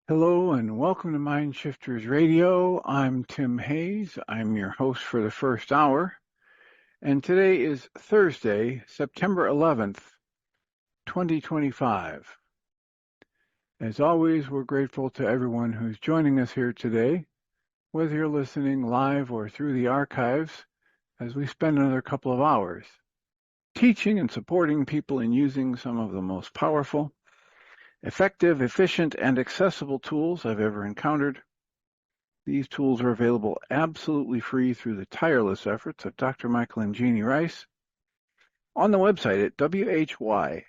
Hello and welcome to Mind Shifters Radio. I'm Tim Hayes. I'm your host for the first hour. And today is Thursday, September 11th, 2025. As always, we're grateful to everyone who's joining us here today, whether you're listening live or through the archives, as we spend another couple of hours teaching and supporting people in using some of the most powerful, effective, efficient, and accessible tools I've ever encountered. These tools are available absolutely free through the tireless efforts of Dr. Michael and Jeanie Ryce on the website at whyagain.org.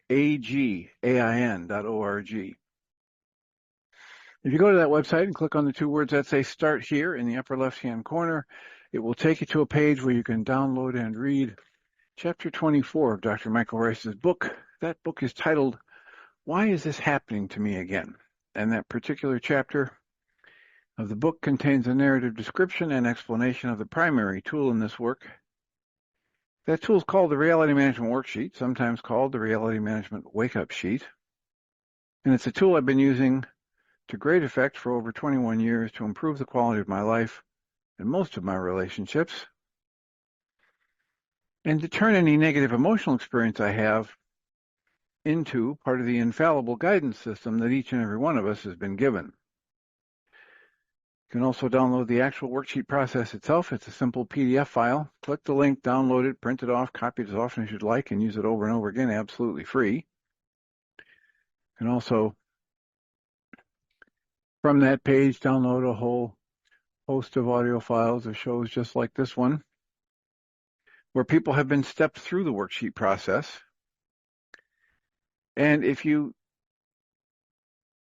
If you go to that website and click on the two words that say Start Here in the upper left-hand corner, it will take you to a page where you can download and read Chapter 24 of Dr. Michael Ryce's book. That book is titled, Why Is This Happening to Me Again? And that particular chapter of the book contains a narrative description and explanation of the primary tool in this work. That tool is called the Reality Management Worksheet, sometimes called the Reality Management Wake-Up Sheet. And it's a tool I've been using to great effect for over 21 years to improve the quality of my life and most of my relationships, and to turn any negative emotional experience I have into part of the infallible guidance system that each and every one of us has been given. You can also download the actual worksheet process itself. It's a simple PDF file. Click the link, download it, print it off, copy it as often as you'd like, and use it over and over again, absolutely free. You can also, from that page, download a whole host of audio files of shows just like this one, where people have been stepped through the worksheet process. And if you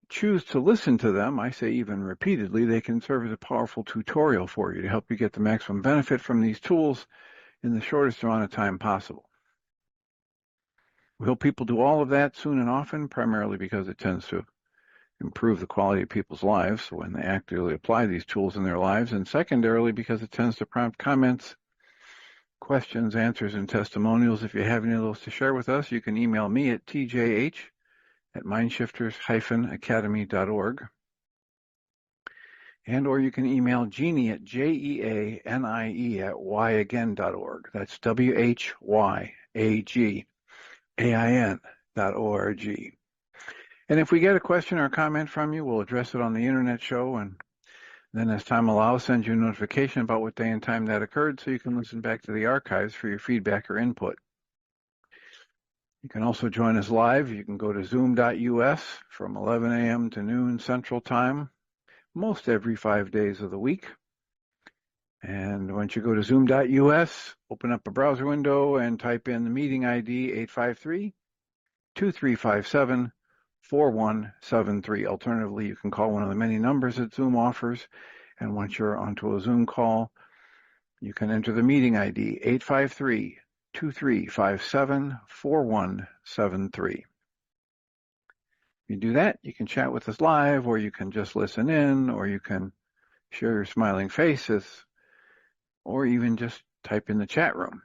choose to listen to them, I say even repeatedly, they can serve as a powerful tutorial for you to help you get the maximum benefit from these tools in the shortest amount of time possible. We hope people do all of that soon and often, primarily because it tends to improve the quality of people's lives when they actively apply these tools in their lives, and secondarily because it tends to prompt comments, questions, answers, and testimonials. If you have any of those to share with us, you can email me at tjh@mindshifters-academy.org. And or you can email Jeanie at jeanie@whyagain.org. That's whyagain.org. And if we get a question or a comment from you, we'll address it on the internet show, and then as time allows, send you a notification about what day and time that occurred so you can listen back to the archives for your feedback or input. You can also join us live. You can go to zoom.us from 11 a.m. to noon Central Time, most every 5 days of the week. And once you go to zoom.us, open up a browser window and type in the meeting ID 853-2357-4173. Alternatively, you can call one of the many numbers that Zoom offers. And once you're onto a Zoom call, you can enter the meeting ID 853-2357-4173. You do that, you can chat with us live, or you can just listen in, or you can share your smiling faces, or even just type in the chat room.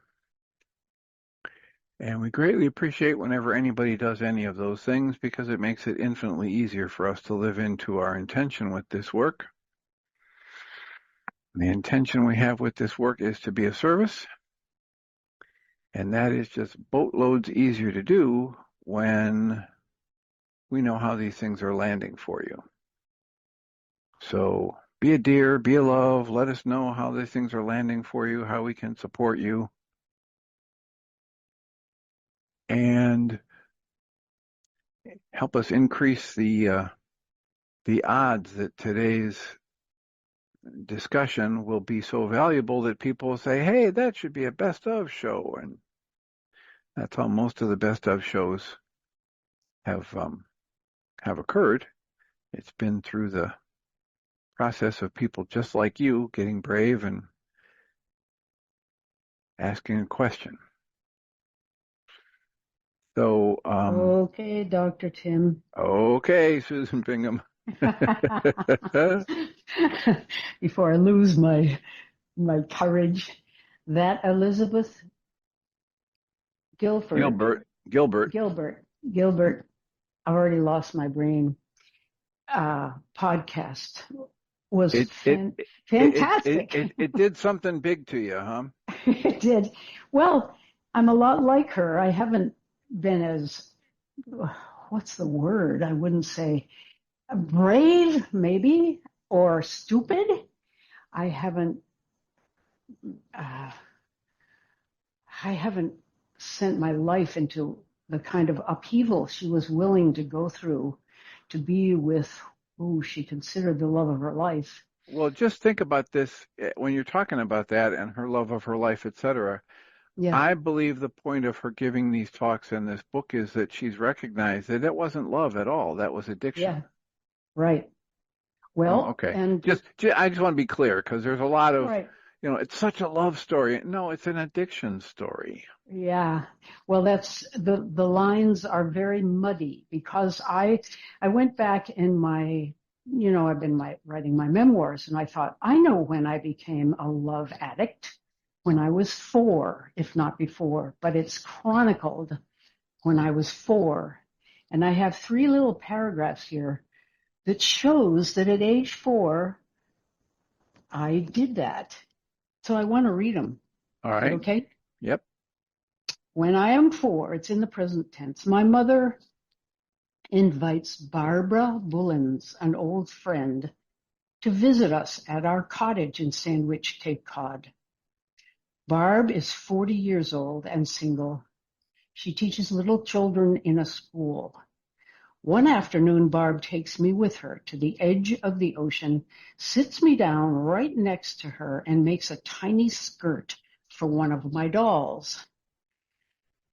And we greatly appreciate whenever anybody does any of those things, because it makes it infinitely easier for us to live into our intention with this work. The intention we have with this work is to be of service, and that is just boatloads easier to do when we know how these things are landing for you. So be a dear, be a love, let us know how these things are landing for you, how we can support you. And help us increase the odds that today's discussion will be so valuable that people will say, hey, that should be a best of show. And that's how most of the best of shows have occurred. It's been through the process of people just like you getting brave and asking a question. So, okay, Dr. Tim. Okay, Susan Bingham. Before I lose my courage, that Elizabeth Gilbert. Gilbert. I've already lost my brain. podcast was It it it it it fantastic. it, it did something big to you, huh? It did. Well, I'm a lot like her. I haven't been as, what's the word? I wouldn't say brave, maybe, or stupid. I haven't, uh, I haven't sent my life into the kind of upheaval she was willing to go through to be with who she considered the love of her life. Well, just think about this when you're talking about that and her love of her life, etc. Yeah, I believe the point of her giving these talks in this book is that she's recognized that it wasn't love at all. That was addiction. yeah, right. Oh, Well, okay. and I just want to be clear because there's a lot of, right. it's such a love story. No, it's an addiction story. Yeah. Well, that's the lines are very muddy because I went back in my, I've been writing my memoirs and I thought, I know when I became a love addict when I was 4, if not before, but it's chronicled when I was 4. And I have 3 little paragraphs here that shows that at age 4, I did that. So I want to read them. All Is that right. okay? Yep. When I am 4, it's in the present tense. My mother invites Barbara Bullens, an old friend, to visit us at our cottage in Sandwich, Cape Cod. Barb is 40 years old and single. She teaches little children in a school. One afternoon, Barb takes me with her to the edge of the ocean, sits me down right next to her, and makes a tiny skirt for one of my dolls.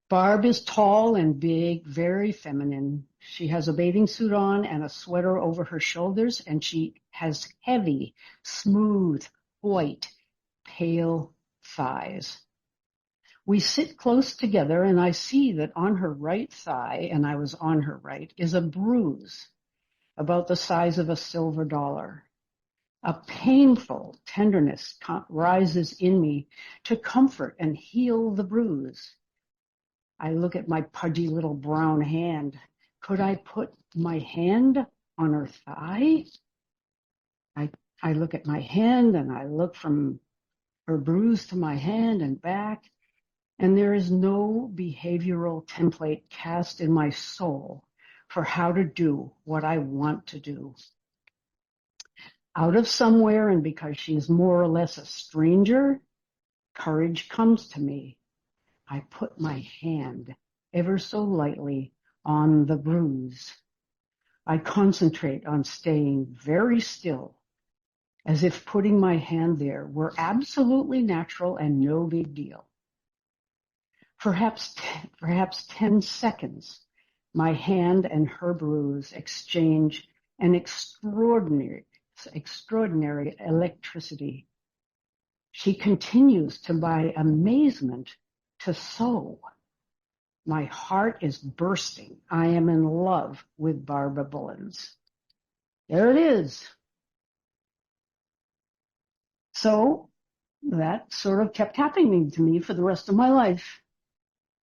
Barb is tall and big, very feminine. She has a bathing suit on and a sweater over her shoulders, and she has heavy, smooth, white, pale thighs. We sit close together, and I see that on her right thigh, and I was on her right, is a bruise about the size of a silver dollar. A painful tenderness rises in me to comfort and heal the bruise. I look at my pudgy little brown hand. Could I put my hand on her thigh? I, I look at my hand and I look from her bruise to my hand and back, and there is no behavioral template cast in my soul for how to do what I want to do. Out of somewhere, and because she is more or less a stranger, courage comes to me. I put my hand ever so lightly on the bruise. I concentrate on staying very still, as if putting my hand there were absolutely natural and no big deal. Perhaps 10 seconds, my hand and her bruise exchange an extraordinary electricity. She continues, to my amazement, to sew. My heart is bursting. I am in love with Barbara Bullens. There it is. So that sort of kept happening to me for the rest of my life.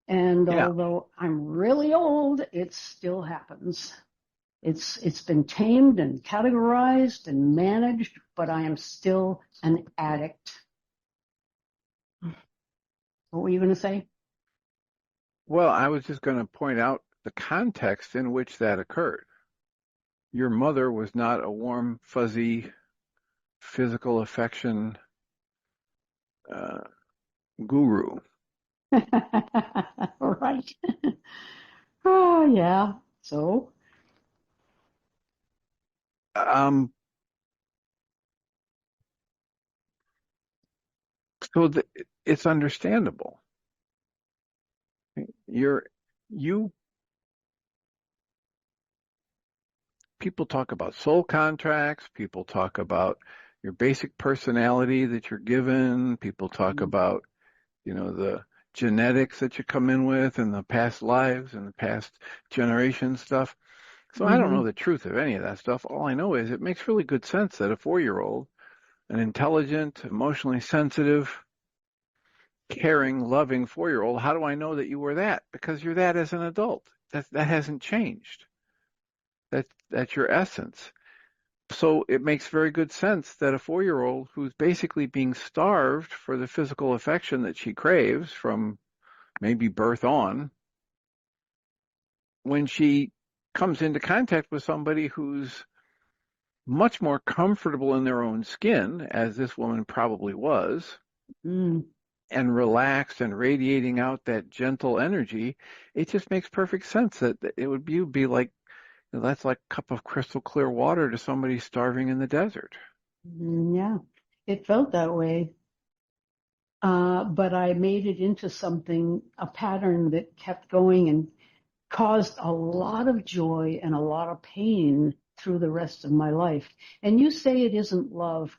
And Yeah. although I'm really old, it still happens. It's been tamed and categorized and managed, but I am still an addict. What were you going to say? Well, I was just going to point out the context in which that occurred. Your mother was not a warm, fuzzy, physical affection uh, guru. Right. Oh, yeah. So, Um, so it's understandable. You're, you People talk about soul contracts. People talk about your basic personality that you're given. People talk about, the genetics that you come in with and the past lives and the past generation stuff. So I don't mm-hmm, know the truth of any of that stuff. All I know is it makes really good sense that a 4-year-old, an intelligent, emotionally sensitive, caring, loving 4-year-old, how do I know that you were that? Because you're that as an adult. That hasn't changed. That's your essence. So it makes very good sense that a 4-year-old who's basically being starved for the physical affection that she craves from maybe birth on, when she comes into contact with somebody who's much more comfortable in their own skin, as this woman probably was, Mm, and relaxed and radiating out that gentle energy, it just makes perfect sense that it would be like, that's like a cup of crystal clear water to somebody starving in the desert. yeah, it felt that way. But I made it into something, a pattern that kept going and caused a lot of joy and a lot of pain through the rest of my life. And you say it isn't love,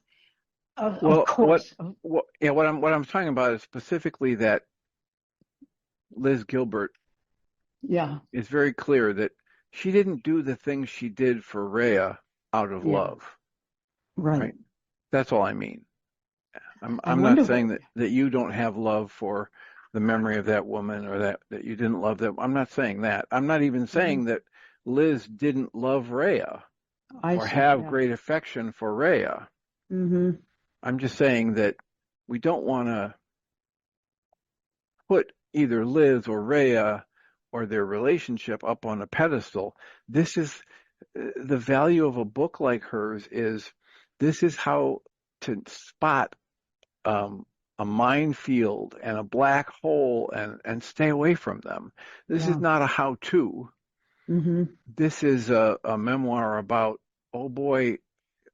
of Well, course. what I'm talking about is specifically that Liz Gilbert Yeah, is very clear that she didn't do the things she did for Rhea out of yeah, love, right. right? That's all I mean. I I'm not wonder what, saying that you don't have love for the memory of that woman or that you didn't love that. I'm not saying that. I'm not even mhm, saying that Liz didn't love Rhea I or see, have yeah. great affection for Rhea. Hmm. I'm just saying that we don't want to put either Liz or Rhea or their relationship up on a pedestal. This is the value of a book like hers is this is how to spot a minefield and a black hole and stay away from them. This is Yeah. not a how-to. Hmm. This is a memoir about, oh boy,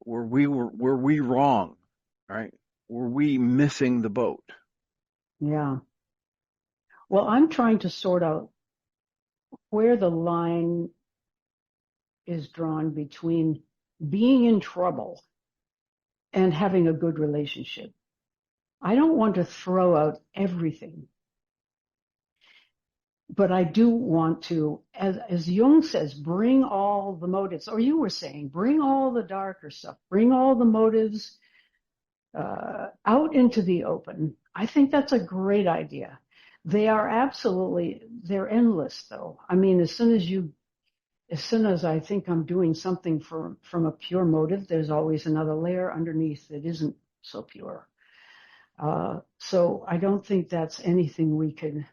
were we wrong, right? Were we missing the boat? Yeah. Well, I'm trying to sort out where the line is drawn between being in trouble and having a good relationship. I don't want to throw out everything, but I do want to, as Jung says, bring all the motives, or you were saying, bring all the darker stuff, bring all the motives out into the open. I think that's a great idea. They are absolutely, they're endless though. I mean, as soon as I think I'm doing something from a pure motive, there's always another layer underneath that isn't so pure. So I don't think that's anything we could.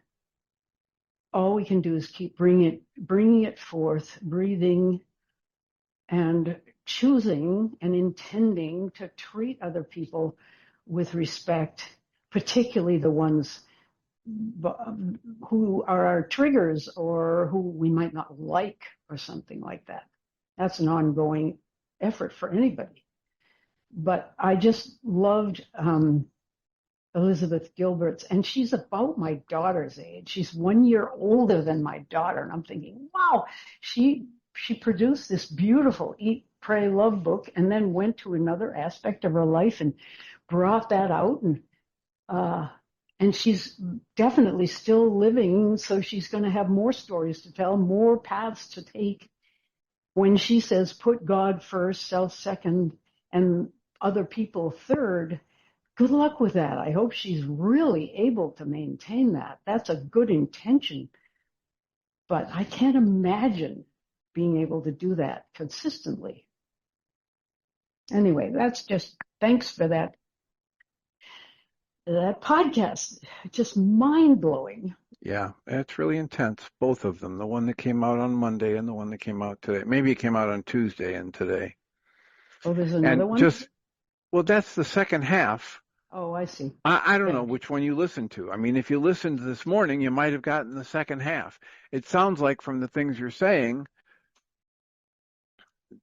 All we can do is keep bringing it forth, breathing, and choosing and intending to treat other people with respect, particularly the ones who are our triggers or who we might not like or something like that. That's an ongoing effort for anybody. But I just loved Elizabeth Gilbert's, and she's about my daughter's age. She's 1 year older than my daughter, and I'm thinking, wow, she produced this beautiful Eat, Pray, Love book, and then went to another aspect of her life and brought that out, uh, and she's definitely still living, so she's going to have more stories to tell, more paths to take. When she says put God first, self second, and other people third, good luck with that. I hope she's really able to maintain that. That's a good intention, but I can't imagine being able to do that consistently. Anyway, that's just thanks for that podcast. Just mind blowing. Yeah, it's really intense, both of them. The one that came out on Monday and the one that came out today. Maybe it came out on Tuesday and today. Oh, there's another And one? just, well, that's the second half. Oh, I see. I don't know Yeah. which one you listened to. I mean, if you listened this morning, you might have gotten the second half. It sounds like from the things you're saying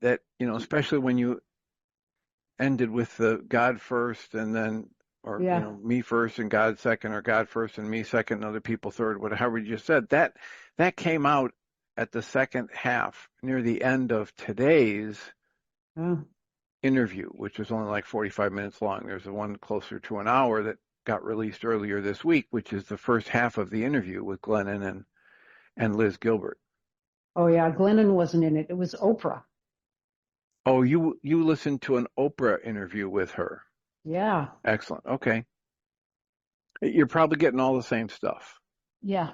that, especially when you ended with the God first and then, or, Yeah. me first and God second, or God first and me second and other people third, whatever you just said, that came out at the second half near the end of today's Oh, interview, which was only like 45 minutes long. There's a one closer to an hour that got released earlier this week, which is the first half of the interview with Glennon and Liz Gilbert. oh yeah. Glennon wasn't in it. It was Oprah. Oh, you listened to an Oprah interview with her. Yeah. Excellent. Okay. You're probably getting all the same stuff. Yeah.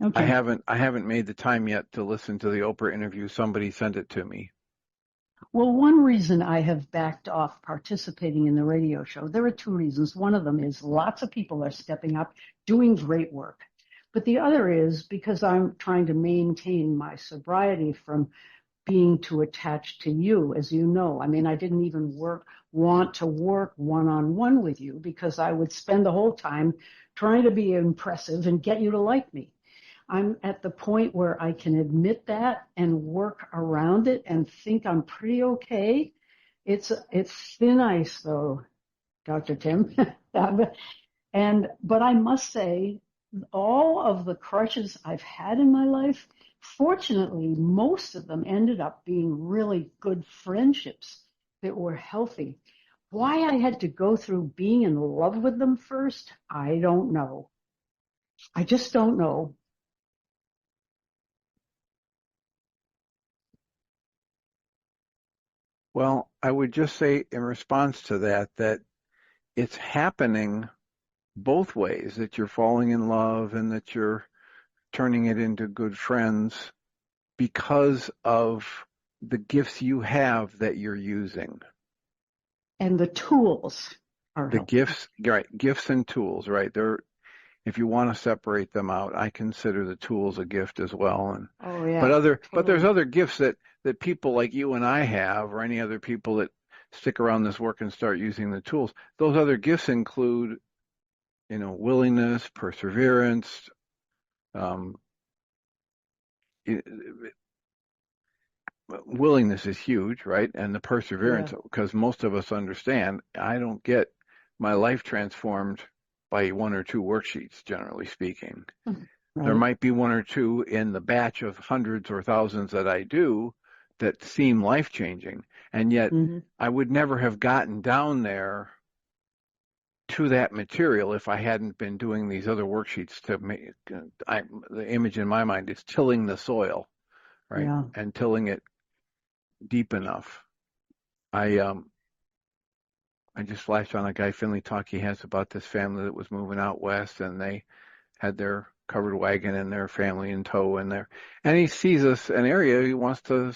I Okay. haven't I haven't made the time yet to listen to the Oprah interview. Somebody sent it to me. Well, one reason I have backed off participating in the radio show, there are two reasons. One of them is lots of people are stepping up, doing great work. But the other is because I'm trying to maintain my sobriety from being too attached to you, as you know. I mean, I didn't even want to work one-on-one with you because I would spend the whole time trying to be impressive and get you to like me. I'm at the point where I can admit that and work around it and think I'm pretty okay. It's thin ice though, Dr. Tim. But I must say, all of the crushes I've had in my life, fortunately, most of them ended up being really good friendships that were healthy. Why I had to go through being in love with them first, I don't know. I just don't know. Well, I would just say in response to that, that it's happening both ways, that you're falling in love and that you're turning it into good friends because of the gifts you have that you're using. And the tools are The helping. gifts, right? Gifts and tools, right? If you want to separate them out, I consider the tools a gift as well. Oh But yeah, there's totally. other gifts that people like you and I have, or any other people that stick around this work and start using the tools. Those other gifts include, willingness, perseverance, um, willingness is huge, right? And the Yeah, perseverance, because most of us understand, I don't get my life transformed by one or two worksheets, generally speaking. There right. might be one or two in the batch of hundreds or thousands that I do that seem life changing. And yet Hmm. I would never have gotten down there to that material if I hadn't been doing these other worksheets to make. The image in my mind is tilling the soil, right? Yeah. And tilling it deep enough. I just flashed on a Guy Finley talk he has about this family that was moving out west, and they had their covered wagon and their family in tow, and he sees an area he wants to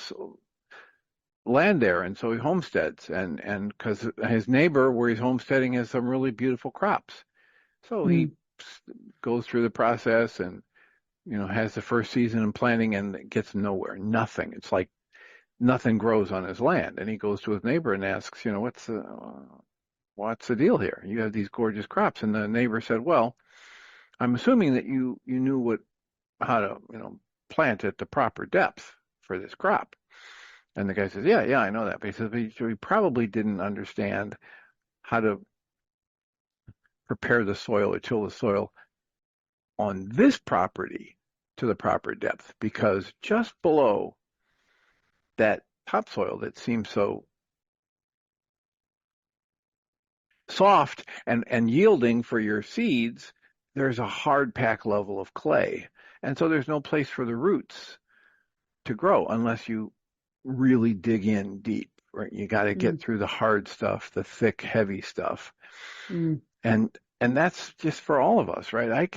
land there, and so he homesteads, and because his neighbor where he's homesteading has some really beautiful crops, so he Mm. goes through the process and has the first season in planting and gets nowhere, nothing. It's like nothing grows on his land, and he goes to his neighbor and asks, what's the deal here? You have these gorgeous crops. And the neighbor said, well, I'm assuming that you knew how to, plant at the proper depth for this crop. And the guy says, yeah, I know that. But he says, but he probably didn't understand how to prepare the soil or till the soil on this property to the proper depth, because just below that topsoil that seems so soft and yielding for your seeds, there's a hard pack level of clay. And so there's no place for the roots to grow unless you really dig in deep, right? You got to get Mm. through the hard stuff, the thick, heavy stuff. Mm. And that's just for all of us, right?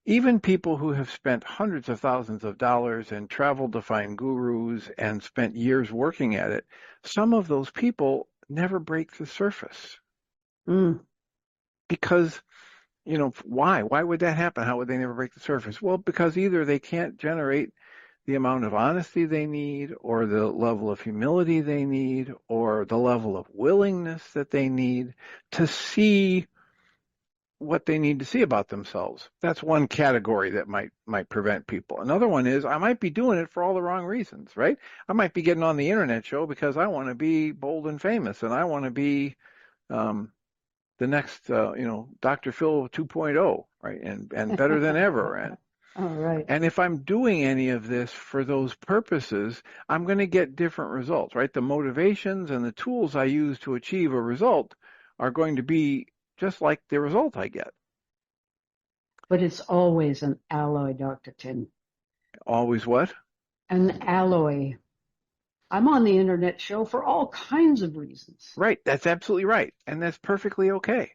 Even people who have spent hundreds of thousands of dollars and traveled to find gurus and spent years working at it, some of those people never break the surface Mm. because why? Why would that happen? How would they never break the surface? Well, because either they can't generate the amount of honesty they need, or the level of humility they need, or the level of willingness that they need to see what they need to see about themselves. That's one category that might prevent people. Another one is I might be doing it for all the wrong reasons, right? I might be getting on the internet show because I want to be bold and famous, and I want to be um, the next, Dr. Phil 2.0, right? And better than ever. All right. And if I'm doing any of this for those purposes, I'm going to get different results, right? The motivations and the tools I use to achieve a result are going to be just like the result I get. But it's always an alloy, Dr. Tim. Always what? An alloy. I'm on the internet show for all kinds of reasons. Right. That's absolutely right. And that's perfectly okay.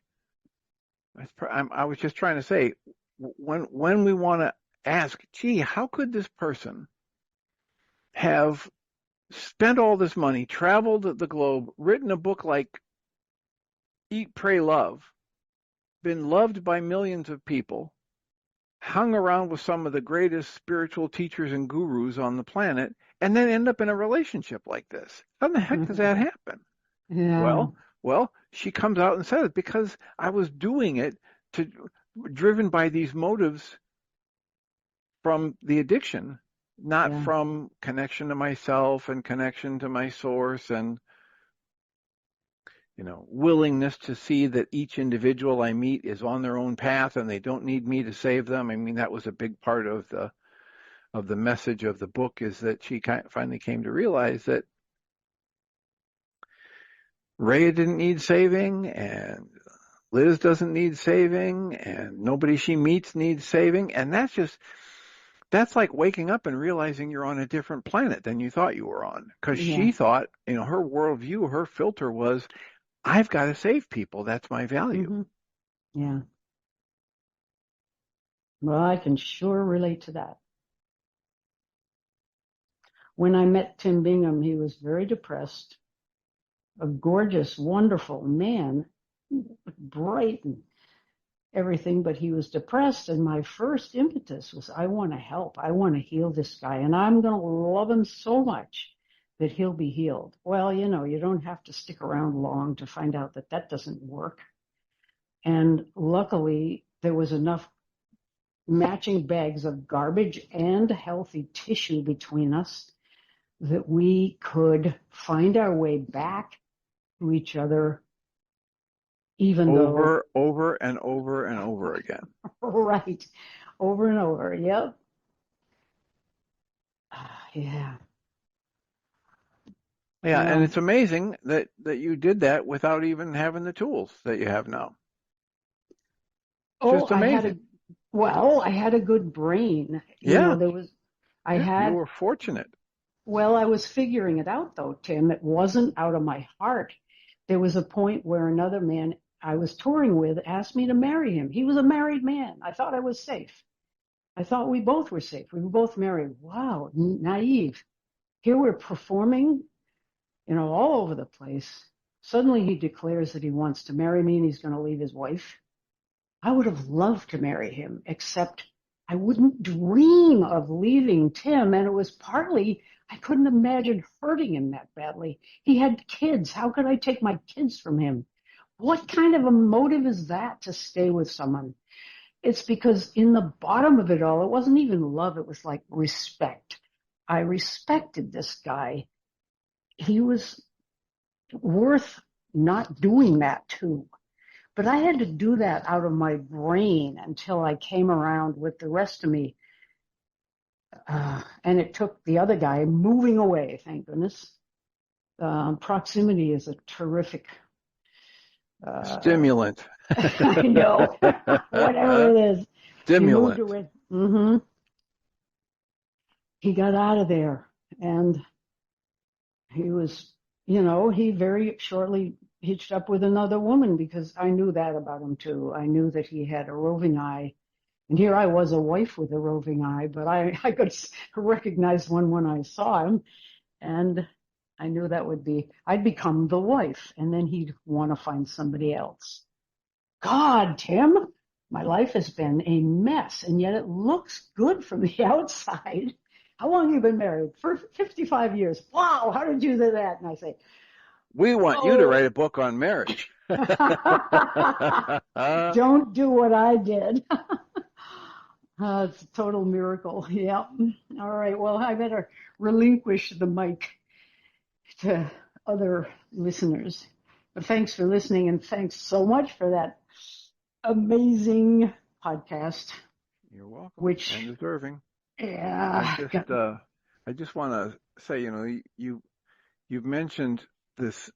I was just trying to say, when we want to ask, gee, how could this person have spent all this money, traveled the globe, written a book like Eat, Pray, Love, been loved by millions of people, hung around with some of the greatest spiritual teachers and gurus on the planet, and then end up in a relationship like this? How in the heck does that happen? Yeah. Well, she comes out and says, because I was doing it driven by these motives from the addiction, not Yeah. from connection to myself and connection to my source and, willingness to see that each individual I meet is on their own path and they don't need me to save them. I mean, that was a big part of the message of the book, is that she finally came to realize that Rhea didn't need saving, and Liz doesn't need saving, and nobody she meets needs saving. And that's like waking up and realizing you're on a different planet than you thought you were on. Because Yeah. she thought, her worldview, her filter was, I've got to save people. That's my value. Mm-hmm. Yeah. Well, I can sure relate to that. When I met Tim Bingham, he was very depressed, a gorgeous, wonderful man, bright and everything, but he was depressed. And my first impetus was, I want to help. I want to heal this guy, and I'm going to love him so much that he'll be healed. Well, you don't have to stick around long to find out that that doesn't work. And luckily, there was enough matching bags of garbage and healthy tissue between us that we could find our way back to each other, even though Over and over and over again. right, over and over. Yep. Yeah. Yeah, and Well, it's amazing that you did that without even having the tools that you have now. oh, Just amazing. I had a good brain. Yeah, I yeah, you had, were fortunate. well, I was figuring it out though, Tim. It wasn't out of my heart. There was a point where another man I was touring with asked me to marry him. He was a married man. I thought I was safe. I thought we both were safe. We were both married. Wow, naive. Here we're performing, all over the place. Suddenly he declares that he wants to marry me and he's going to leave his wife. I would have loved to marry him, except I wouldn't dream of leaving Tim. And it was partly, I couldn't imagine hurting him that badly. He had kids. How could I take my kids from him? What kind of a motive is that to stay with someone? It's because in the bottom of it all, it wasn't even love. It was like respect. I respected this guy. He was worth not doing that to. But I had to do that out of my brain until I came around with the rest of me. And it took the other guy moving away, thank goodness. Proximity is a terrific Stimulant. I know, whatever it is. He moved Stimulant. away. He got out of there, and he was, he very shortly hitched up with another woman because I knew that about him too. I knew that he had a roving eye. And here I was, a wife with a roving eye, but I could recognize one when I saw him. And I knew I'd become the wife, and then he'd want to find somebody else. God, Tim, my life has been a mess, and yet it looks good from the outside. How long have you been married? For 55 years. Wow, how did you do that? And I say, We want you to write a book on marriage. don't do what I did. It's a total miracle. Yeah. All right. Well, I better relinquish the mic to other listeners. But thanks for listening, and thanks so much for that amazing podcast. You're welcome. Which, and deserving. yeah. I just want to say, you've mentioned this,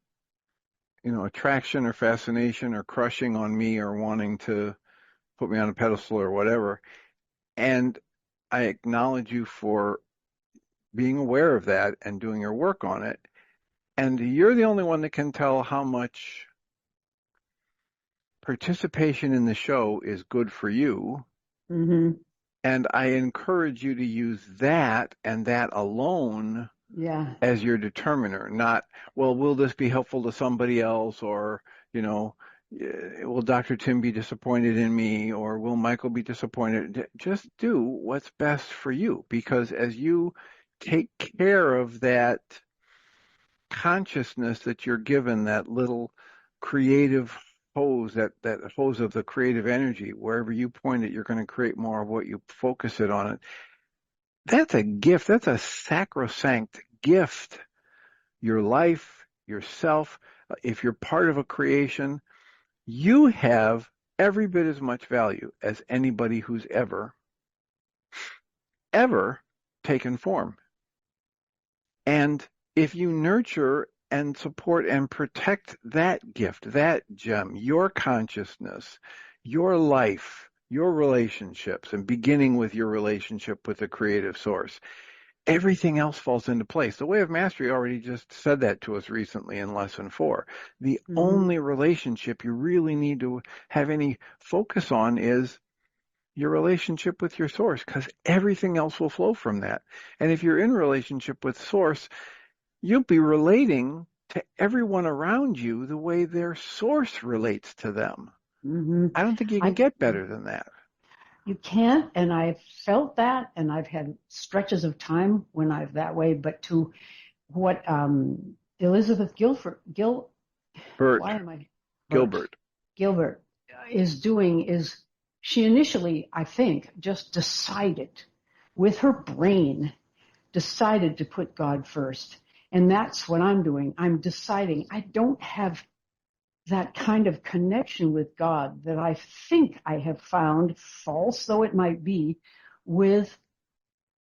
attraction or fascination or crushing on me or wanting to put me on a pedestal or whatever. And I acknowledge you for being aware of that and doing your work on it. And you're the only one that can tell how much participation in the show is good for you. Mm-hmm. And I encourage you to use that and that alone Yeah. as your determiner, not, well, will this be helpful to somebody else? Or, you know, will Dr. Tim be disappointed in me? Or will Michael be disappointed? Just do what's best for you, because as you take care of that consciousness that you're given, that little creative hose, that hose of the creative energy, wherever you point it, you're going to create more of what you focus it on it. That's a gift. That's a sacrosanct gift. Your life, yourself, if you're part of a creation, you have every bit as much value as anybody who's ever taken form. And if you nurture and support and protect that gift, that gem, your consciousness, your life, your relationships, and beginning with your relationship with the creative source, everything else falls into place. The Way of Mastery already just said that to us recently in lesson 4. The only relationship you really need to have any focus on is your relationship with your source, because everything else will flow from that. And if you're in relationship with source, you'll be relating to everyone around you the way their source relates to them. Mm-hmm. I don't think you can get better than that. You can't, and I've felt that, and I've had stretches of time when I've that way. But to what Elizabeth Gilbert. Gilbert is doing is she initially, I think, just decided with her brain, decided to put God first. And that's what I'm doing. I'm deciding I don't have that kind of connection with God that I think I have found, false though it might be, with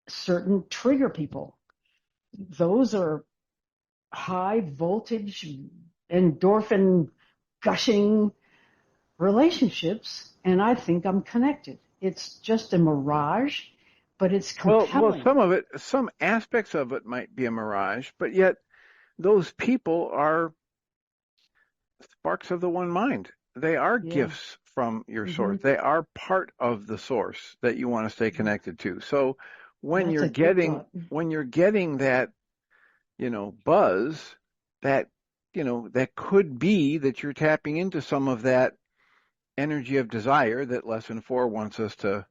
certain trigger people. Those are high voltage, endorphin gushing relationships, and I think I'm connected. It's just a mirage, but it's compelling. Well, some aspects of it might be a mirage, but yet those people are sparks of the one mind. They are gifts from your source. They are part of the source that you want to stay connected to. So when you're getting that, buzz, that, that could be that you're tapping into some of that energy of desire that lesson 4 wants us to,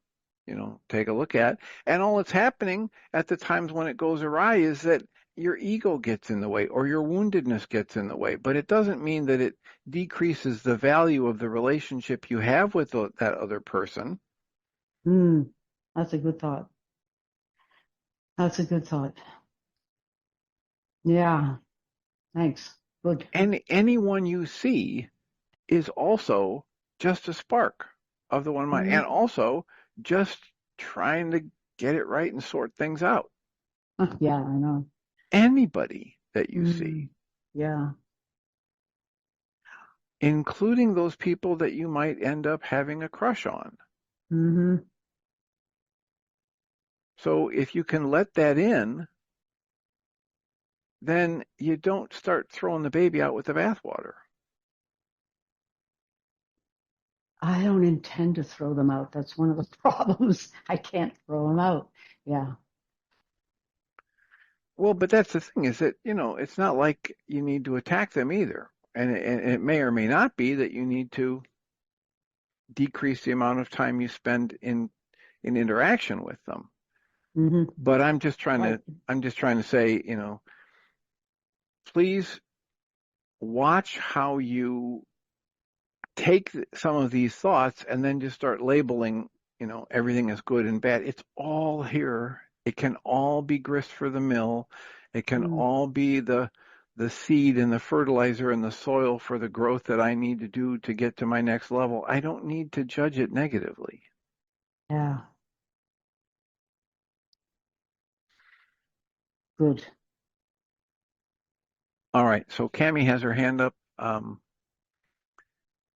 take a look at. And all that's happening at the times when it goes awry is that your ego gets in the way or your woundedness gets in the way. But it doesn't mean that it decreases the value of the relationship you have with that other person. That's a good thought. That's a good thought. Yeah. Thanks. Good. And anyone you see is also just a spark of the one mind, and also just trying to get it right and sort things out. Yeah, I know. Anybody that you see. Yeah. Including those people that you might end up having a crush on. So if you can let that in, then you don't start throwing the baby out with the bathwater. I don't intend to throw them out. That's one of the problems. I can't throw them out. Yeah. Well, but that's the thing is that, it's not like you need to attack them either. And it may or may not be that you need to decrease the amount of time you spend in interaction with them. But I'm just trying to say, please watch how you take some of these thoughts and then just start labeling, everything as good and bad. It's all here. It can all be grist for the mill. It can all be the seed and the fertilizer and the soil for the growth that I need to do to get to my next level. I don't need to judge it negatively. Yeah. Good. All right. So Cammie has her hand up.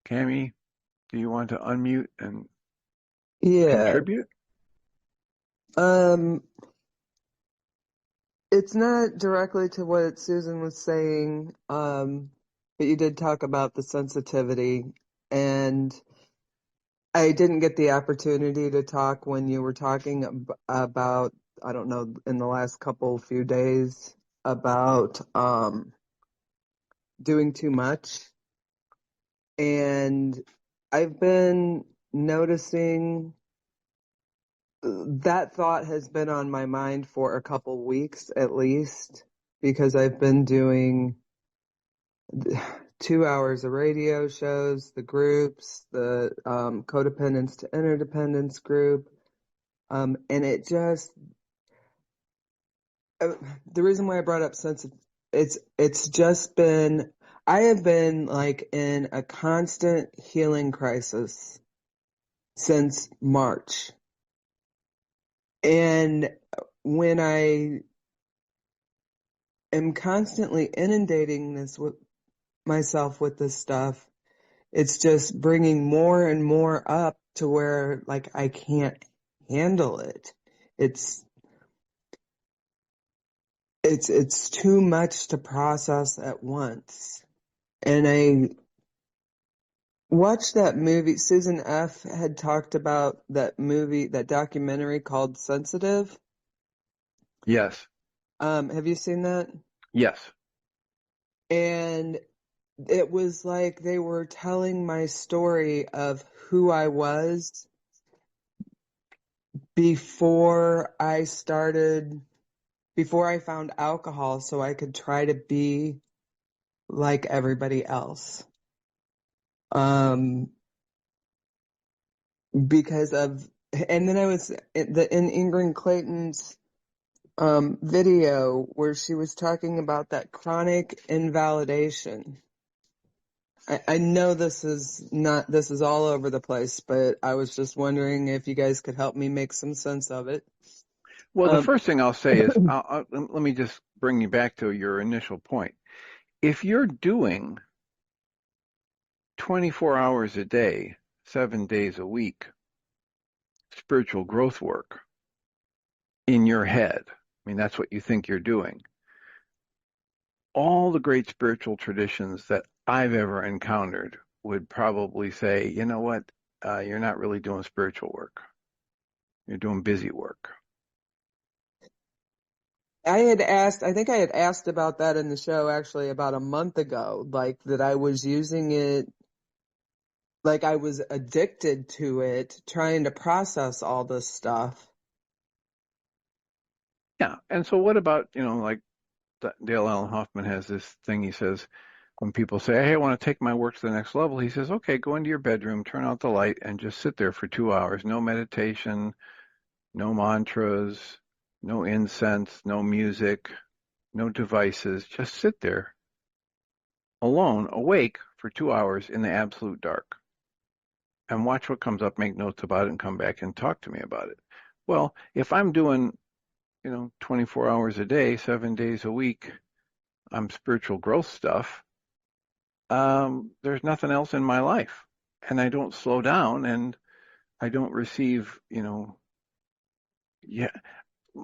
Cammie, do you want to unmute and contribute? It's not directly to what Susan was saying, but you did talk about the sensitivity, and I didn't get the opportunity to talk when you were talking about, I don't know, in the last few days, about doing too much. And I've been noticing that thought has been on my mind for a couple weeks at least, because I've been doing 2 hours of radio shows, the groups, the codependence to interdependence group. And it just, the reason why I brought up it's just been, I have been like in a constant healing crisis since March. And when I am constantly inundating this with myself with this stuff, it's just bringing more and more up to where like I can't handle it. It's too much to process at once. And I watched that movie. Susan F. had talked about that movie, that documentary called Sensitive. Yes. Have you seen that? Yes. And it was like they were telling my story of who I was before I found alcohol, so I could try to be like everybody else. Because of, and then I was in Ingrid Clayton's video where she was talking about that chronic invalidation. I know this is all over the place, but I was just wondering if you guys could help me make some sense of it. Well, the first thing I'll say is, let me just bring you back to your initial point. If you're doing 24 hours a day, 7 days a week, spiritual growth work in your head, I mean, that's what you think you're doing. All the great spiritual traditions that I've ever encountered would probably say, you know what, you're not really doing spiritual work. You're doing busy work. I think I had asked about that in the show actually about a month ago, like that I was using it, like I was addicted to it, trying to process all this stuff. Yeah. And so what about, like Dale Allen Hoffman has this thing he says, when people say, hey, I want to take my work to the next level, he says, okay, go into your bedroom, turn out the light, and just sit there for 2 hours. No meditation, no mantras, no incense, no music, no devices. Just sit there alone, awake for 2 hours in the absolute dark and watch what comes up, make notes about it, and come back and talk to me about it. Well, if I'm doing, 24 hours a day, 7 days a week, I'm spiritual growth stuff, there's nothing else in my life. And I don't slow down and I don't receive, yeah.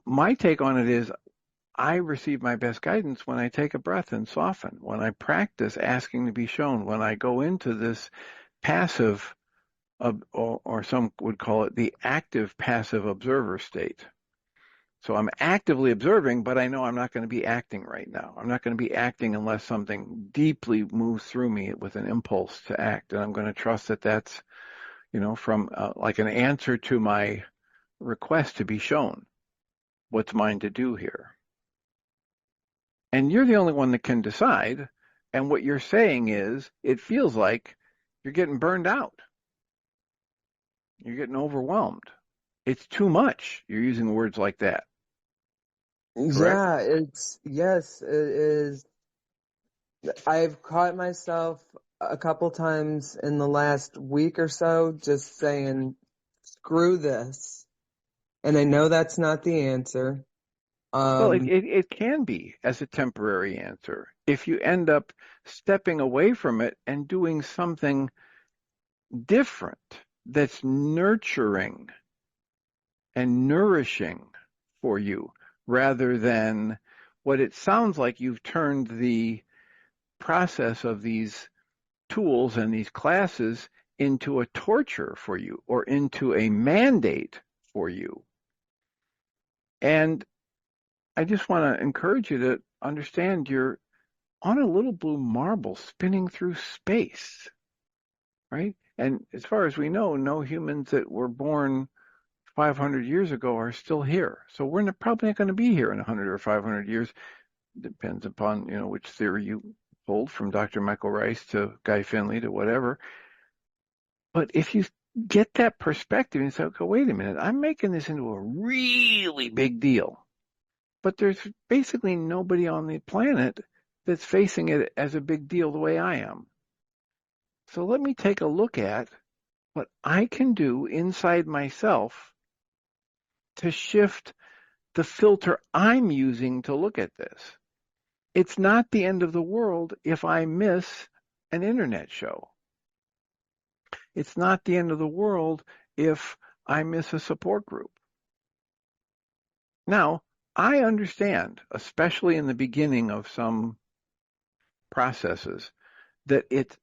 My take on it is I receive my best guidance when I take a breath and soften, when I practice asking to be shown, when I go into this passive, or some would call it the active passive observer state. So I'm actively observing, but I know I'm not going to be acting right now. I'm not going to be acting unless something deeply moves through me with an impulse to act. And I'm going to trust that that's, from like an answer to my request to be shown what's mine to do here. And you're the only one that can decide. And what you're saying is, it feels like you're getting burned out. You're getting overwhelmed. It's too much. You're using words like that. Correct? Yeah, yes, it is. I've caught myself a couple times in the last week or so just saying, screw this. And I know that's not the answer. Well, it can be as a temporary answer. If you end up stepping away from it and doing something different that's nurturing and nourishing for you, rather than what it sounds like you've turned the process of these tools and these classes into a torture for you or into a mandate for you. And I just want to encourage you to understand you're on a little blue marble spinning through space, right? And as far as we know, no humans that were born 500 years ago are still here. So we're probably not going to be here in 100 or 500 years. Depends upon, which theory you hold, from Dr. Michael Ryce to Guy Finley to whatever. But if you get that perspective and say, okay, wait a minute, I'm making this into a really big deal. But there's basically nobody on the planet that's facing it as a big deal the way I am. So let me take a look at what I can do inside myself to shift the filter I'm using to look at this. It's not the end of the world if I miss an internet show. It's not the end of the world if I miss a support group. Now, I understand, especially in the beginning of some processes, that it's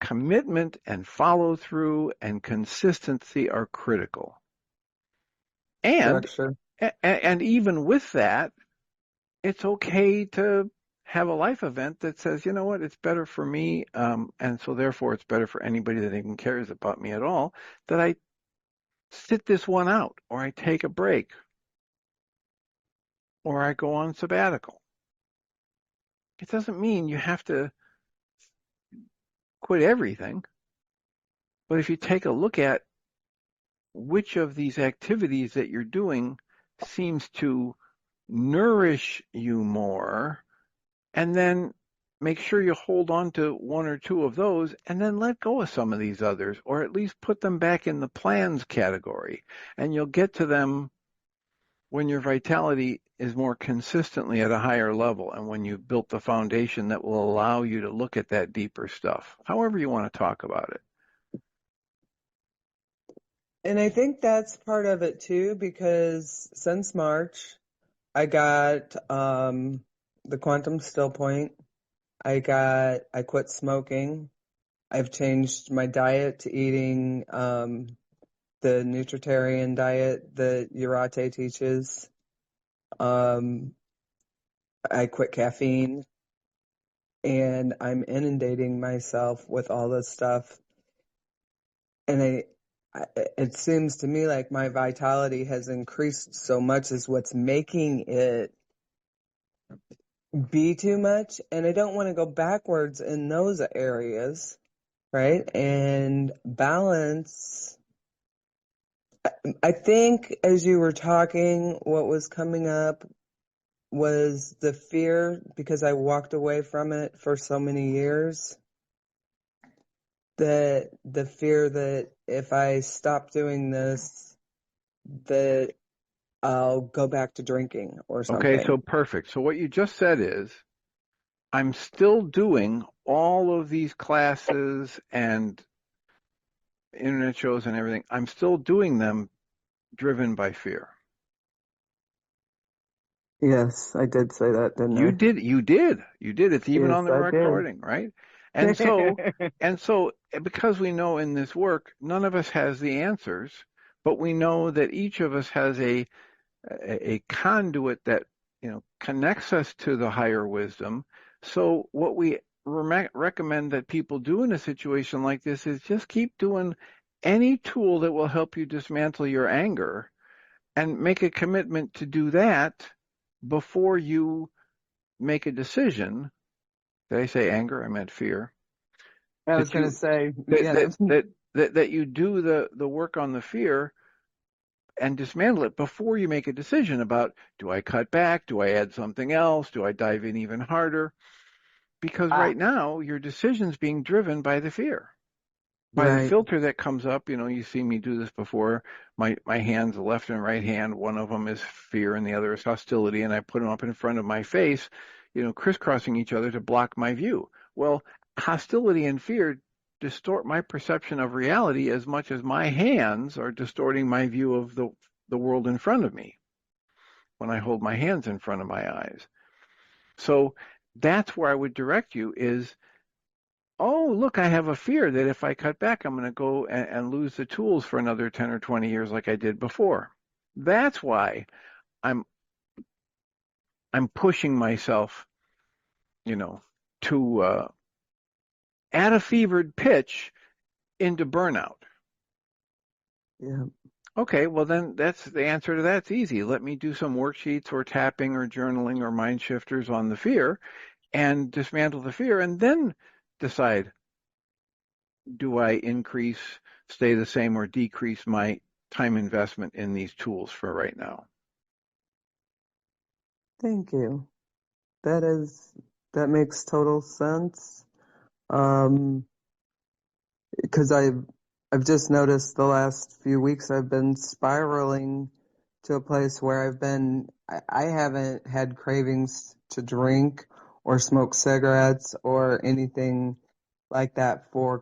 commitment and follow through and consistency are critical. And Structure. and even with that, it's okay to have a life event that says, you know what, it's better for me, and so therefore it's better for anybody that even cares about me at all, that I sit this one out, or I take a break, or I go on sabbatical. It doesn't mean you have to quit everything, but if you take a look at which of these activities that you're doing seems to nourish you more, and then make sure you hold on to one or two of those and then let go of some of these others, or at least put them back in the plans category. And you'll get to them when your vitality is more consistently at a higher level, and when you've built the foundation that will allow you to look at that deeper stuff, however you want to talk about it. And I think that's part of it too, because since March, I got the quantum still point. I quit smoking. I've changed my diet to eating the nutritarian diet that Urate teaches. I quit caffeine, and I'm inundating myself with all this stuff. And it seems to me like my vitality has increased so much is what's making it be too much. And I don't want to go backwards in those areas, right? And balance. I think as you were talking, what was coming up was the fear, because I walked away from it for so many years. The fear that if I stop doing this, that I'll go back to drinking or something. Okay, so perfect. So what you just said is, I'm still doing all of these classes and internet shows and everything. I'm still doing them driven by fear. Yes, I did say that, didn't I? You did. It's even Yes, on the I did. recording, right? And so because we know in this work, none of us has the answers, but we know that each of us has a conduit that, connects us to the higher wisdom. So what we recommend that people do in a situation like this is just keep doing any tool that will help you dismantle your anger, and make a commitment to do that before you make a decision. Did I say anger? I meant fear. I was That going to you say, yeah. that you do the work on the fear and dismantle it before you make a decision about, do I cut back? Do I add something else? Do I dive in even harder? Because right now your decision's being driven by the fear, by the Right. filter that comes up. You see me do this before. My hands, the left and right hand, one of them is fear and the other is hostility, and I put them up in front of my face, crisscrossing each other to block my view. Well, hostility and fear distort my perception of reality as much as my hands are distorting my view of the world in front of me when I hold my hands in front of my eyes. So that's where I would direct you is, oh, look, I have a fear that if I cut back, I'm going to go and lose the tools for another 10 or 20 years like I did before. That's why I'm I'm pushing myself, to at a fevered pitch into burnout. Yeah. Okay, well then that's the answer to that's easy. Let me do some worksheets or tapping or journaling or mind shifters on the fear and dismantle the fear and then decide, do I increase, stay the same, or decrease my time investment in these tools for right now? Thank you. That makes total sense. Because I've just noticed the last few weeks I've been spiraling to a place where I haven't had cravings to drink or smoke cigarettes or anything like that for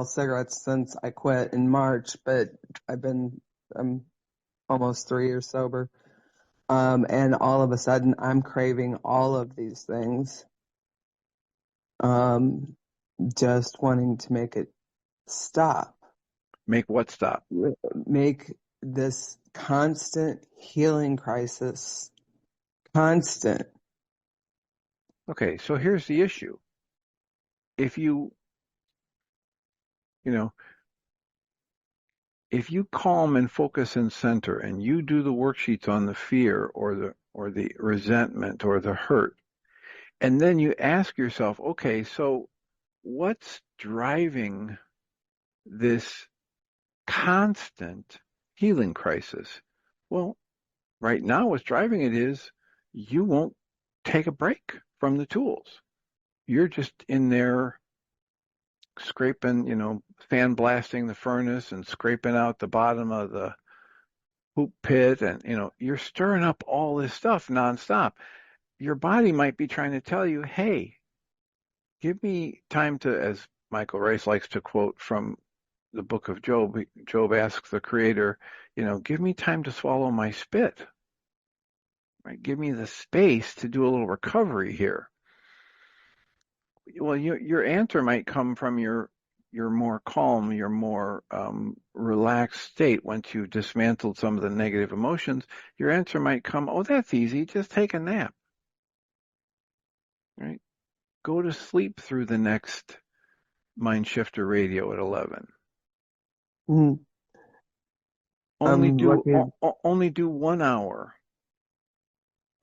cigarettes since I quit in March, but I'm almost 3 years sober. And all of a sudden I'm craving all of these things. Just wanting to make it stop. Make what stop? Make this constant healing crisis constant. Okay, so here's the issue. If you know, if you calm and focus and center and you do the worksheets on the fear or the resentment or the hurt, and then you ask yourself, okay, so what's driving this constant healing crisis? Well, right now what's driving it is you won't take a break from the tools. You're just in there scraping, fan blasting the furnace and scraping out the bottom of the hoop pit, and you're stirring up all this stuff nonstop. Your body might be trying to tell you, hey, give me time to, as Michael Ryce likes to quote from the book of Job. Job asks the creator, give me time to swallow my spit, right? Give me the space to do a little recovery here. Well, your answer might come from your more calm, your more relaxed state. Once you've dismantled some of the negative emotions, your answer might come, oh, that's easy, just take a nap, right? Go to sleep through the next Mind Shifter radio at 11. Mm, Only I'm do lucky. only do 1 hour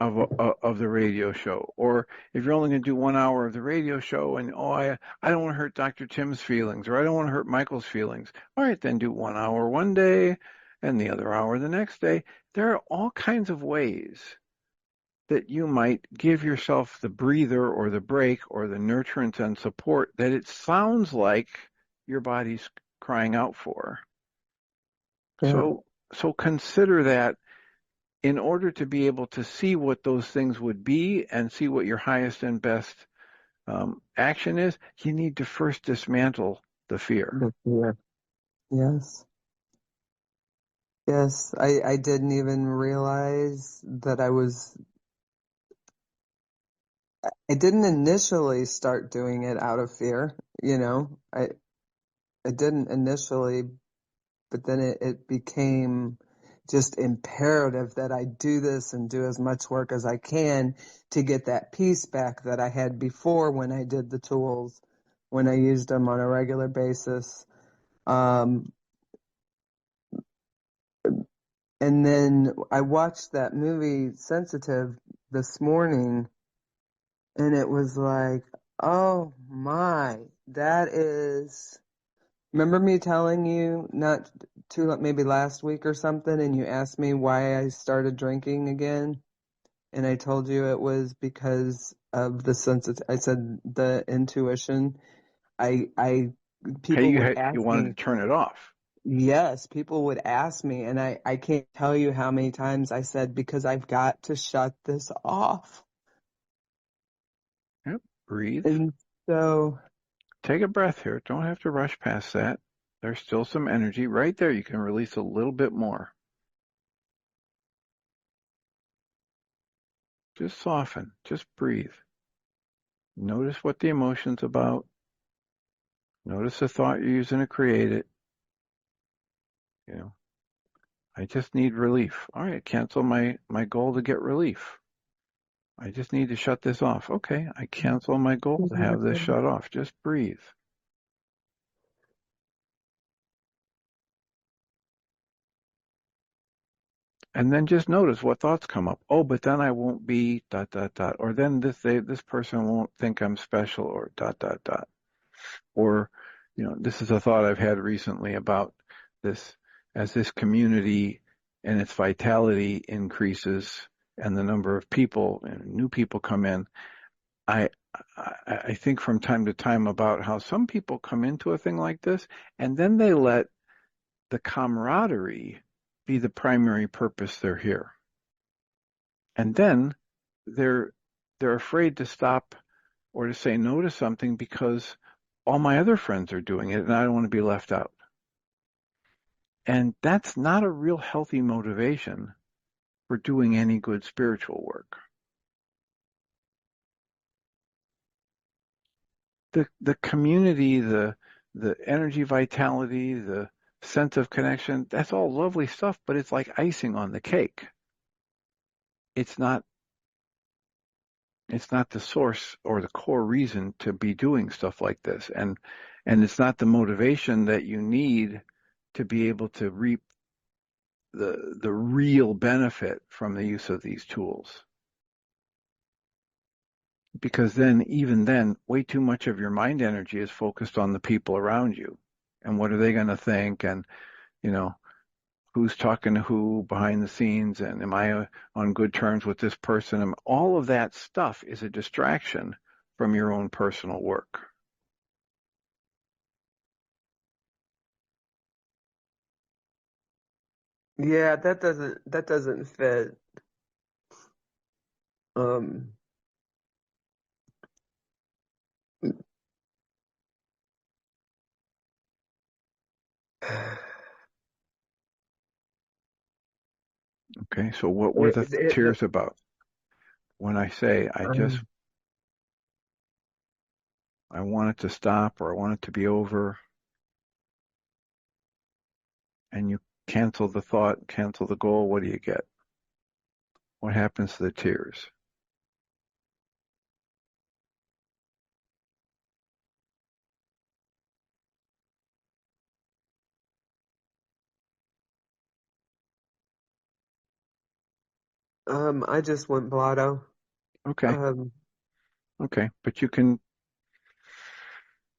of the radio show. Or if you're only going to do 1 hour of the radio show and, I don't want to hurt Dr. Tim's feelings, or I don't want to hurt Michael's feelings. All right, then do 1 hour one day and the other hour the next day. There are all kinds of ways that you might give yourself the breather or the break or the nurturance and support that it sounds like your body's crying out for. Yeah. So consider that. In order to be able to see what those things would be and see what your highest and best action is, you need to first dismantle the fear. The fear. Yes. Yes. I didn't even realize that I didn't initially start doing it out of fear, I didn't initially, but then it became just imperative that I do this and do as much work as I can to get that peace back that I had before when I did the tools, when I used them on a regular basis. And then I watched that movie Sensitive this morning, and it was like, oh my, that is. Remember me telling you not too maybe last week or something, and you asked me why I started drinking again, and I told you it was because of the I said the intuition. I Hey, people would you ask wanted me, to turn it off. yes, people would ask me, and I can't tell you how many times I said, because I've got to shut this off. Yep. Breathe. And so, Take a breath here. Don't have to rush past that. There's still some energy right there. You can release a little bit more. Just soften. Just breathe. Notice what the emotion's about. Notice the thought you're using to create it. I just need relief. All right, cancel my goal to get relief. I just need to shut this off. Okay, I cancel my goal to have this shut off. Just breathe. And then just notice what thoughts come up. Oh, but then I won't be ... Or then this person won't think I'm special, or ... Or, this is a thought I've had recently about this: as this community and its vitality increases and the number of people and new people come in, I think from time to time about how some people come into a thing like this and then they let the camaraderie be the primary purpose they're here. And then they're afraid to stop or to say no to something because all my other friends are doing it and I don't want to be left out. And that's not a real healthy motivation for doing any good spiritual work. The community, the energy vitality, the sense of connection, that's all lovely stuff, but it's like icing on the cake. It's not the source or the core reason to be doing stuff like this. And it's not the motivation that you need to be able to reap the real benefit from the use of these tools. Because even then, way too much of your mind energy is focused on the people around you. And what are they going to think? And, who's talking to who behind the scenes? And am I on good terms with this person? And all of that stuff is a distraction from your own personal work. Yeah, that doesn't fit. Um, Okay, so what were the it, tears about? When I say um, I want it to stop or I want it to be over, and you cancel the thought, cancel the goal, what do you get? What happens to the tears? I just went blotto. Okay, Um, okay, but you can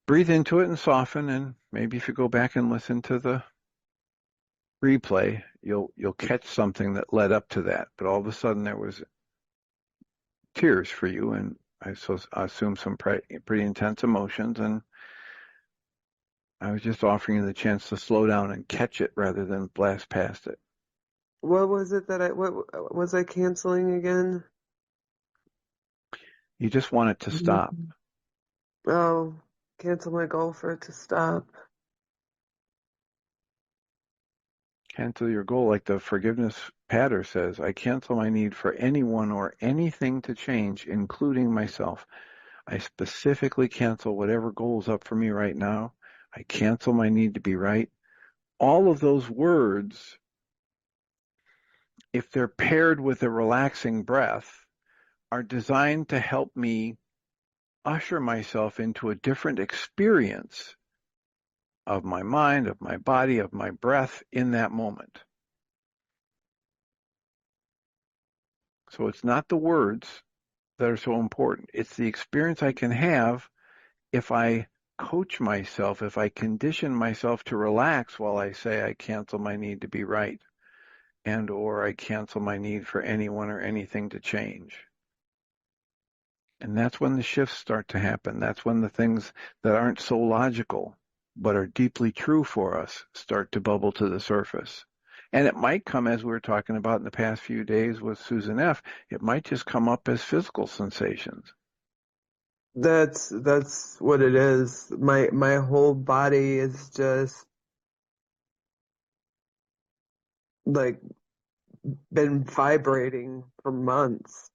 breathe into it and soften, and maybe if you go back and listen to the replay, you'll catch something that led up to that. But all of a sudden there was tears for you, and I assume some pretty intense emotions, and I was just offering you the chance to slow down and catch it rather than blast past it. what was it that what was I canceling again? You just want it to stop. Oh, cancel my goal for it to stop. Cancel your goal, like the forgiveness pattern says. I cancel my need for anyone or anything to change, including myself. I specifically cancel whatever goal is up for me right now. I cancel my need to be right. All of those words, if they're paired with a relaxing breath, are designed to help me usher myself into a different experience of my mind, of my body, of my breath in that moment. So it's not the words that are so important. It's the experience I can have if I coach myself, if I condition myself to relax while I say I cancel my need to be right, and or I cancel my need for anyone or anything to change. And that's when the shifts start to happen. That's when the things that aren't so logical, but are deeply true for us, start to bubble to the surface. And it might come, as we were talking about in the past few days with Susan F., it might just come up as physical sensations. That's what it is. My whole body is just like been vibrating for months.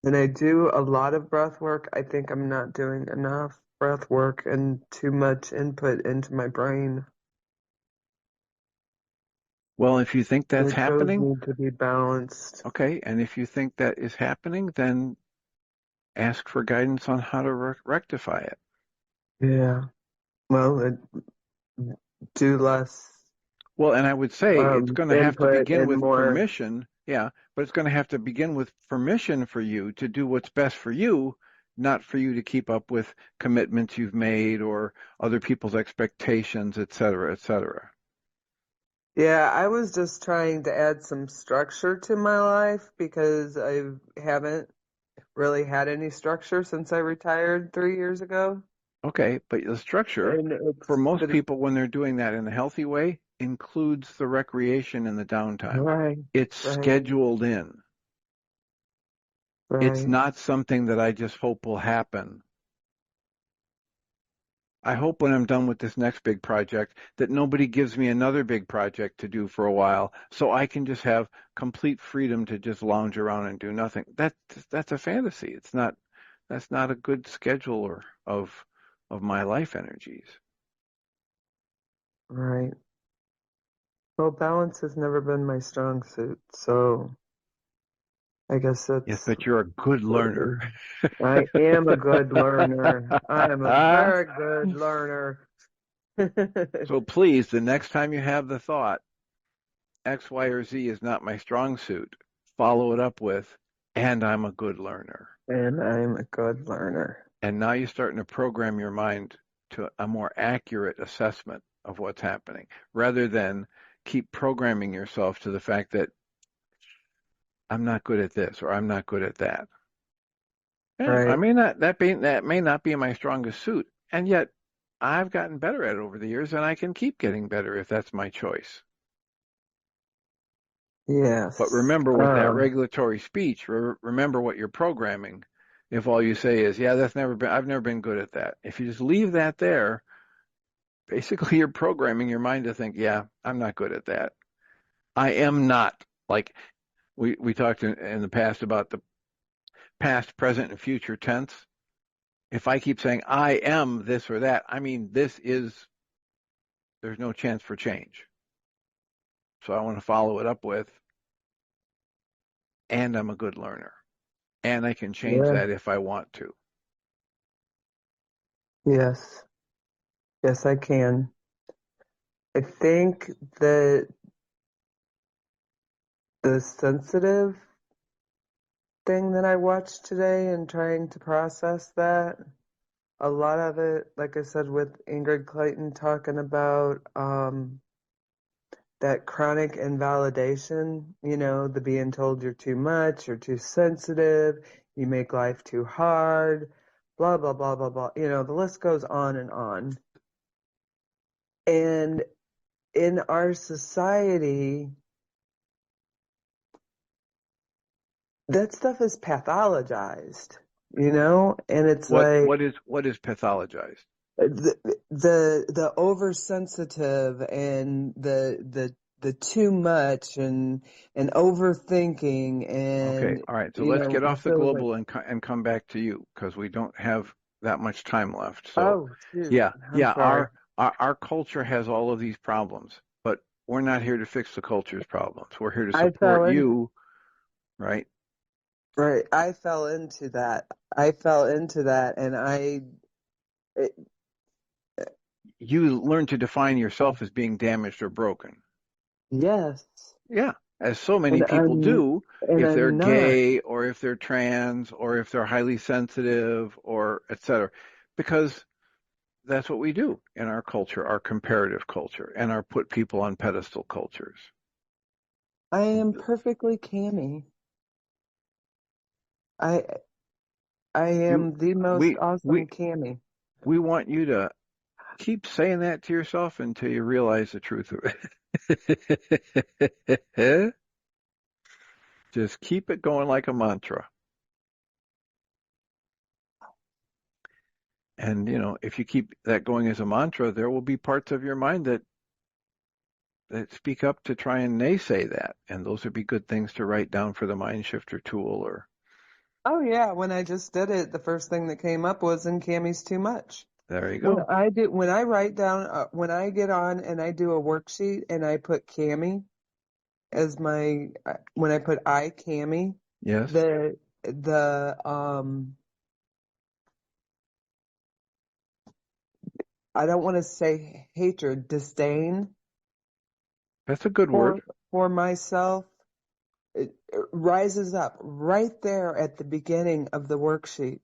And I do a lot of breath work. I think I'm not doing enough breath work and too much input into my brain. Well, if you think that's It does happening, need to be balanced. okay, and if you think that is happening, then ask for guidance on how to rectify it. Yeah. Well, do less Well, and I would say it's going to have to input begin and with more. permission. Yeah, but it's going to have to begin with permission for you to do what's best for you, not for you to keep up with commitments you've made or other people's expectations, et cetera, et cetera. Yeah, I was just trying to add some structure to my life because I haven't really had any structure since I retired 3 years ago. Okay, but the structure And for most but it's people when they're doing that in a healthy way includes the recreation and the downtime. right, It's right, scheduled in. It's right, not something that I just hope will happen. I hope when I'm done with this next big project that nobody gives me another big project to do for a while so I can just have complete freedom to just lounge around and do nothing. That's a fantasy. That's not a good scheduler of my life energies. right. Well, balance has never been my strong suit, so I guess Yes, that's but you're a good what learner. I am a good learner. I am a very good learner. So please, the next time you have the thought, X, Y, or Z is not my strong suit, follow it up with, and I'm a good learner. And I'm a good learner. And now you're starting to program your mind to a more accurate assessment of what's happening rather than keep programming yourself to the fact that I'm not good at this or I'm not good at that. Yeah, I Right. mean that may not be my strongest suit, and yet I've gotten better at it over the years, and I can keep getting better if that's my choice. But Yes. remember, with that regulatory speech, remember what you're programming. If all you say is, "Yeah, I've never been good at that." If you just leave that there, basically you're programming your mind to think, "Yeah, I'm not good at that. I am not." Like we talked in the past about the past, present, and future tense. If I keep saying I am this or that, I mean this is. There's no chance for change. So I want to follow it up with, and I'm a good learner, and I can change Yeah. that if I want to. Yes. Yes, I can. I think that the sensitive thing that I watched today and trying to process that, a lot of it, like I said, with Ingrid Clayton talking about that chronic invalidation, the being told you're too much, you're too sensitive, you make life too hard, blah, blah, blah, blah, blah. The list goes on and on. And in our society, that stuff is pathologized, and it's like What is pathologized? the oversensitive and the too much and overthinking Okay, and all right. So let's get I off the feel like, global and come back to you because we don't have that much time left. So oh shoot, yeah, I'm yeah, sorry. our culture has all of these problems, but we're not here to fix the culture's problems. We're here to I support fell in you, right? right. I fell into that. And it, You learn to define yourself as being damaged or broken. yes, Yeah, as so many and people I'm do, and if they're I'm not. gay or if they're trans or if they're highly sensitive or et cetera, because that's what we do in our culture, our comparative culture, and our put people on pedestal cultures. I am perfectly canny. I I You, am the most we, awesome we, canny. we want you to keep saying that to yourself until you realize the truth of it. Just keep it going like a mantra. And, if you keep that going as a mantra, there will be parts of your mind that speak up to try and naysay that. And those would be good things to write down for the mind shifter tool or Oh yeah, when I just did it, the first thing that came up was "in Cammy's too much." there you go. When I write down, when I get on and I do a worksheet and I put Cammy, as my, when I put I, Cami, Yes. the, I don't want to say hatred, disdain That's a good word. for myself, it rises up right there at the beginning of the worksheet.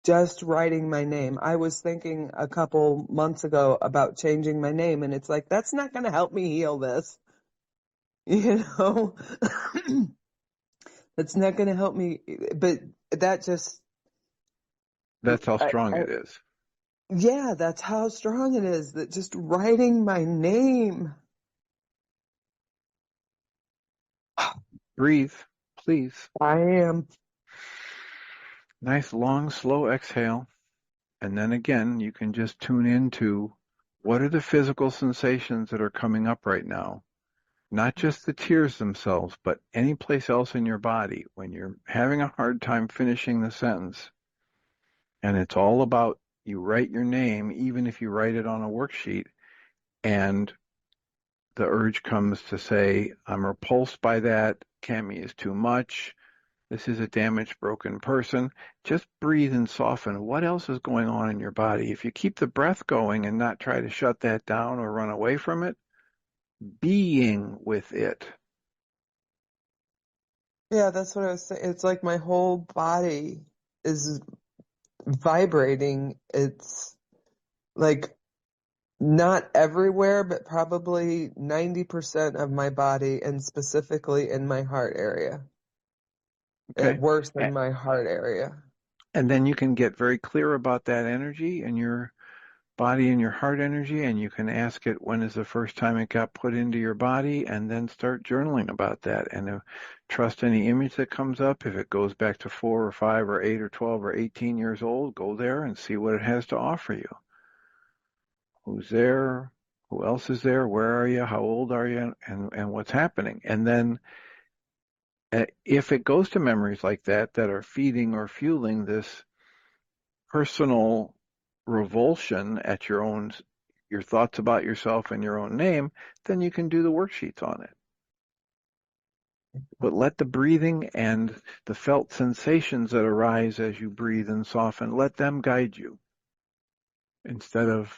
Just writing my name. I was thinking a couple months ago about changing my name, and it's like, that's not going to help me heal this. You know, it's not going to help me. But that just, That's how strong it is. yeah, that's how strong it is. That just writing my name. Breathe, please. I am. Nice, long, slow exhale. And then again, you can just tune into what are the physical sensations that are coming up right now? Not just the tears themselves, but any place else in your body when you're having a hard time finishing the sentence. And it's all about you write your name, even if you write it on a worksheet, and the urge comes to say, I'm repulsed by that. Cami is too much. This is a damaged, broken person. Just breathe and soften. What else is going on in your body? If you keep the breath going and not try to shut that down or run away from it, being with it. Yeah, that's what I was saying. It's like my whole body is vibrating. It's like not everywhere, but probably 90% of my body, and specifically in my heart area. Okay. Worse than my heart area. And then you can get very clear about that energy and your body and your heart energy, and you can ask it when is the first time it got put into your body, and then start journaling about that. And trust any image that comes up. If it goes back to 4 or 5 or 8 or 12 or 18 years old, go there and see what it has to offer you. Who's there? Who else is there? Where are you? How old are you? And what's happening? And then if it goes to memories like that that are feeding or fueling this personal revulsion at your thoughts about yourself and your own name, then you can do the worksheets on it. But let the breathing and the felt sensations that arise as you breathe and soften, let them guide you instead of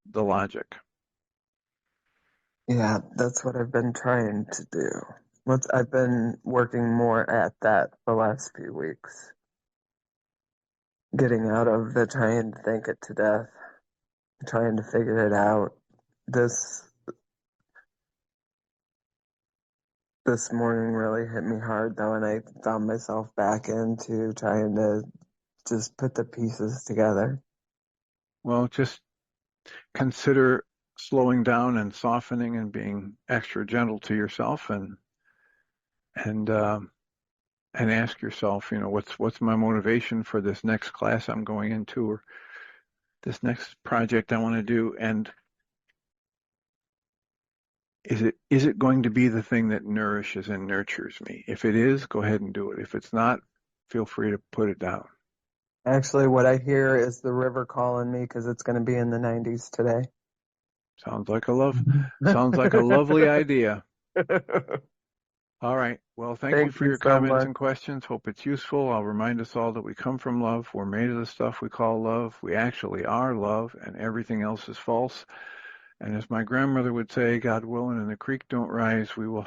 the logic. Yeah, that's what I've been trying to do. I've been working more at that the last few weeks. Getting out of the trying to think it to death, trying to figure it out. This morning really hit me hard though, and I found myself back into trying to just put the pieces together. Well, just consider slowing down and softening and being extra gentle to yourself, and ask yourself, what's my motivation for this next class I'm going into, or this next project I want to do, and is it going to be the thing that nourishes and nurtures me? If it is, go ahead and do it. If it's not, feel free to put it down. Actually, what I hear is the river calling me because it's going to be in the 90s today. Sounds like a lovely idea. All right. Well, thank you Thank for you your so comments much. and questions. Hope it's useful. I'll remind us all that we come from love. We're made of the stuff we call love. We actually are love, and everything else is false. And as my grandmother would say, God willing, and the creek don't rise, we will